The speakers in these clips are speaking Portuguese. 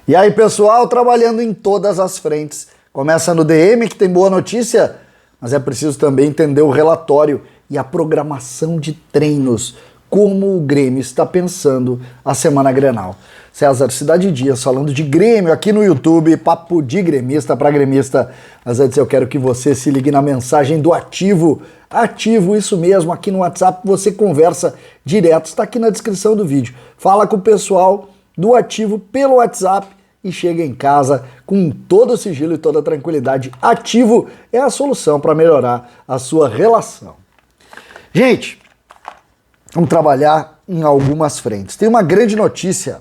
E aí, pessoal, trabalhando em todas as frentes. Começa no DM, que tem boa notícia, mas é preciso também entender o relatório e a programação de treinos, como o Grêmio está pensando a Semana Grenal. César Cidade Dias falando de Grêmio aqui no YouTube, papo de gremista para gremista. Mas antes eu quero que você se ligue na mensagem do Ativo. Ativo, isso mesmo, aqui no WhatsApp você conversa direto, está aqui na descrição do vídeo. Fala com o pessoal do Ativo pelo WhatsApp e chega em casa com todo o sigilo e toda a tranquilidade. Ativo é a solução para melhorar a sua relação. Gente, vamos trabalhar em algumas frentes. Tem uma grande notícia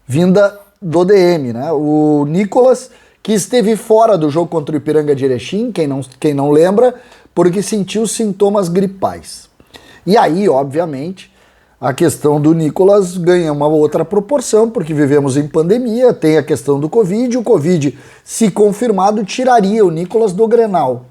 vinda do DM, né? O Nicolas, que esteve fora do jogo contra o Ipiranga de Erechim, quem não lembra, porque sentiu sintomas gripais. E aí, obviamente, a questão do Nicolas ganha uma outra proporção, porque vivemos em pandemia, tem a questão do Covid, o Covid, se confirmado, tiraria o Nicolas do Grenal.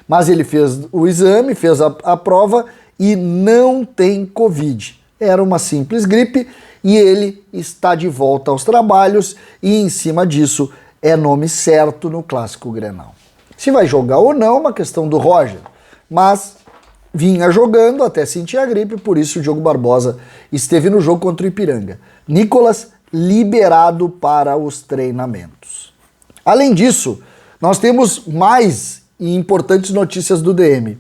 Mas ele fez o exame, fez a prova e não tem Covid. Era uma simples gripe e ele está de volta aos trabalhos e em cima disso é nome certo no Clássico Grenal. Se vai jogar ou não é uma questão do Roger, mas vinha jogando até sentir a gripe, por isso o Diogo Barbosa esteve no jogo contra o Ipiranga. Nicolas liberado para os treinamentos. Além disso, nós temos mais importantes notícias do DM.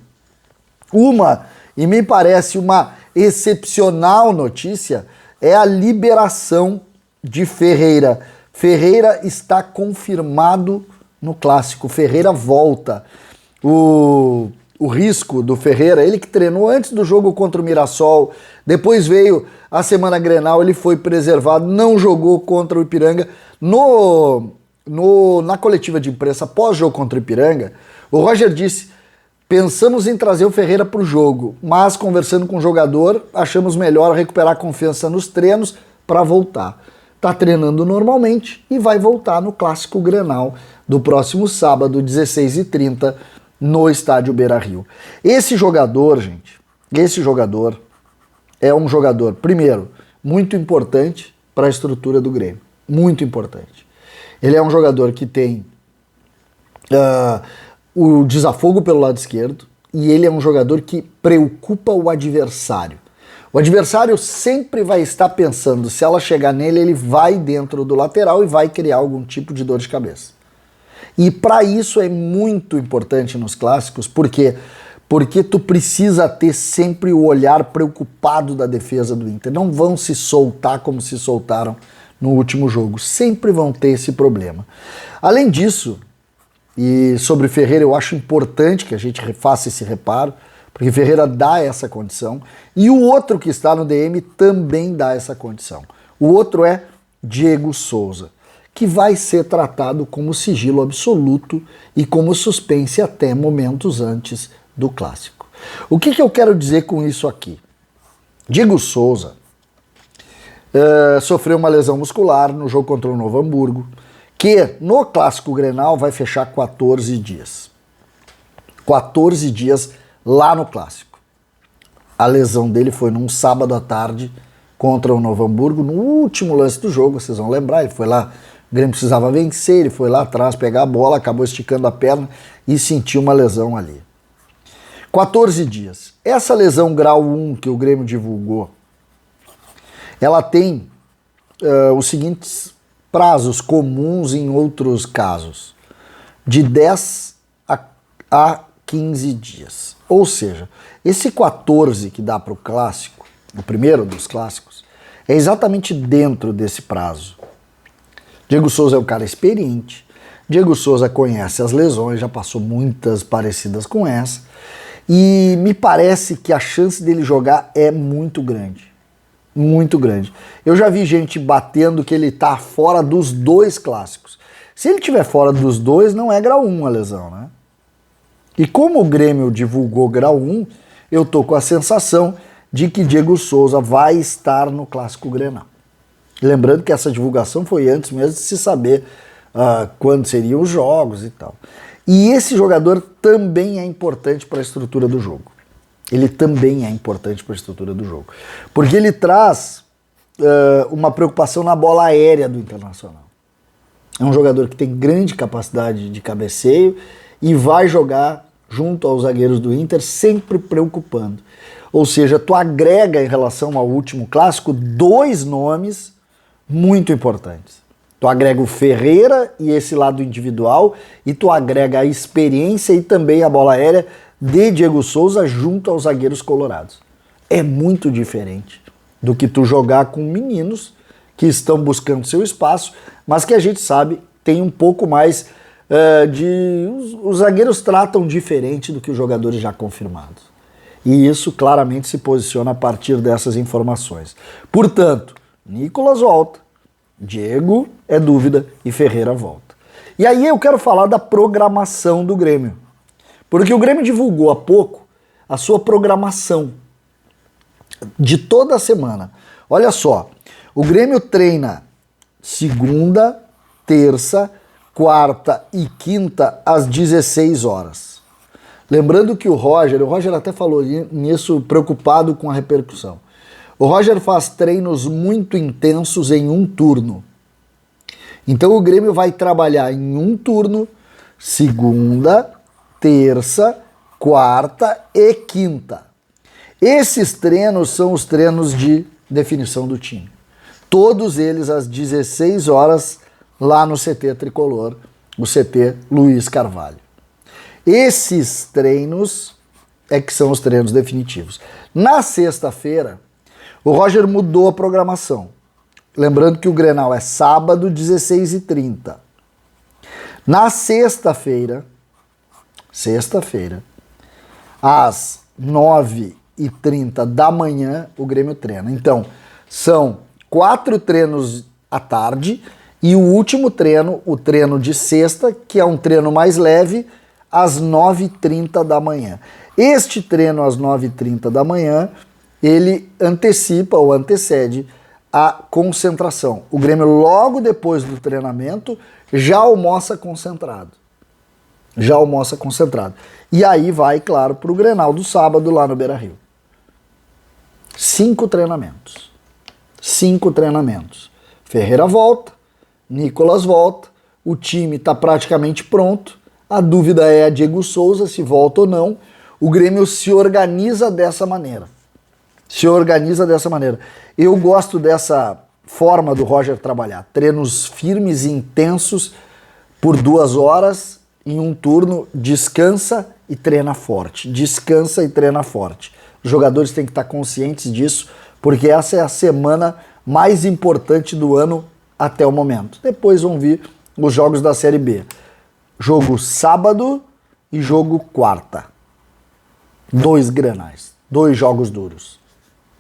Uma, e me parece uma excepcional notícia, é a liberação de Ferreira. Ferreira está confirmado no Clássico. Ferreira volta. O risco do Ferreira, ele que treinou antes do jogo contra o Mirassol, depois veio a Semana Grenal, ele foi preservado, não jogou contra o Ipiranga. Na coletiva de imprensa pós-jogo contra o Ipiranga, o Roger disse: pensamos em trazer o Ferreira para o jogo, mas conversando com o jogador, achamos melhor recuperar a confiança nos treinos para voltar. Está treinando normalmente e vai voltar no Clássico Grenal do próximo sábado, 16h30, no estádio Beira-Rio. Esse jogador, gente, é um jogador, primeiro, muito importante para a estrutura do Grêmio. Muito importante. Ele é um jogador que tem o desafogo pelo lado esquerdo e ele é um jogador que preocupa o adversário. O adversário sempre vai estar pensando, se ela chegar nele, ele vai dentro do lateral e vai criar algum tipo de dor de cabeça. E para isso é muito importante nos clássicos, porque tu precisa ter sempre o olhar preocupado da defesa do Inter. Não vão se soltar como se soltaram no último jogo. Sempre vão ter esse problema. Além disso, e sobre Ferreira eu acho importante que a gente faça esse reparo, porque Ferreira dá essa condição, e o outro que está no DM também dá essa condição. O outro é Diego Souza, que vai ser tratado como sigilo absoluto e como suspense até momentos antes do Clássico. O que eu quero dizer com isso aqui? Diego Souza sofreu uma lesão muscular no jogo contra o Novo Hamburgo, que no Clássico Grenal vai fechar 14 dias. 14 dias lá no Clássico. A lesão dele foi num sábado à tarde contra o Novo Hamburgo, no último lance do jogo, vocês vão lembrar, ele foi lá, o Grêmio precisava vencer, ele foi lá atrás pegar a bola, acabou esticando a perna e sentiu uma lesão ali. 14 dias. Essa lesão grau 1 que o Grêmio divulgou, ela tem os seguintes prazos comuns em outros casos, de 10 a 15 dias. Ou seja, esse 14 que dá para o Clássico, o primeiro dos Clássicos, é exatamente dentro desse prazo. Diego Souza é um cara experiente, Diego Souza conhece as lesões, já passou muitas parecidas com essa, e me parece que a chance dele jogar é muito grande. Muito grande. Eu já vi gente batendo que ele tá fora dos 2 clássicos. Se ele tiver fora dos 2, não é grau 1 a lesão, né? E como o Grêmio divulgou grau 1, eu tô com a sensação de que Diego Souza vai estar no Clássico Grenal. Lembrando que essa divulgação foi antes mesmo de se saber quando seriam os jogos e tal. E esse jogador também é importante para a estrutura do jogo. Ele também é importante para a estrutura do jogo. Porque ele traz uma preocupação na bola aérea do Internacional. É um jogador que tem grande capacidade de cabeceio e vai jogar junto aos zagueiros do Inter, sempre preocupando. Ou seja, tu agrega em relação ao último clássico 2 nomes muito importantes. Tu agrega o Ferreira e esse lado individual, e tu agrega a experiência e também a bola aérea de Diego Souza junto aos zagueiros colorados. É muito diferente do que tu jogar com meninos que estão buscando seu espaço, mas que a gente sabe tem um pouco mais os zagueiros tratam diferente do que os jogadores já confirmados. E isso claramente se posiciona a partir dessas informações. Portanto, Nicolas volta, Diego é dúvida e Ferreira volta. E aí eu quero falar da programação do Grêmio. Porque o Grêmio divulgou há pouco a sua programação de toda a semana. Olha só, o Grêmio treina segunda, terça, quarta e quinta às 16 horas. Lembrando que o Roger até falou nisso preocupado com a repercussão. O Roger faz treinos muito intensos em um turno. Então o Grêmio vai trabalhar em um turno, segunda, terça, quarta e quinta. Esses treinos são os treinos de definição do time. Todos eles às 16 horas lá no CT Tricolor, o CT Luiz Carvalho. Esses treinos é que são os treinos definitivos. Na sexta-feira, o Roger mudou a programação. Lembrando que o Grenal é sábado, 16h30. Na sexta-feira, às 9h30 da manhã, o Grêmio treina. Então, são 4 treinos à tarde e o último treino, o treino de sexta, que é um treino mais leve, às 9h30 da manhã. Este treino às 9h30 da manhã, ele antecipa ou antecede a concentração. O Grêmio, logo depois do treinamento, já almoça concentrado. E aí vai, claro, para o Grenal do sábado lá no Beira-Rio. 5 treinamentos. Ferreira volta, Nicolas volta, o time está praticamente pronto. A dúvida é a Diego Souza, se volta ou não. O Grêmio se organiza dessa maneira. Eu gosto dessa forma do Roger trabalhar. Treinos firmes e intensos por 2 horas em um turno, descansa e treina forte. Os jogadores têm que estar conscientes disso, porque essa é a semana mais importante do ano até o momento. Depois vão vir os jogos da Série B. Jogo sábado e jogo quarta. 2 grenais, 2 jogos duros.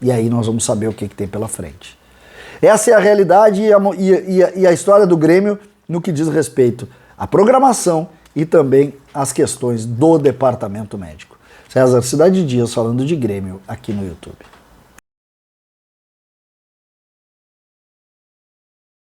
E aí nós vamos saber o que tem pela frente. Essa é a realidade e a história do Grêmio no que diz respeito à programação e também às questões do departamento médico. César Cidade Dias falando de Grêmio aqui no YouTube.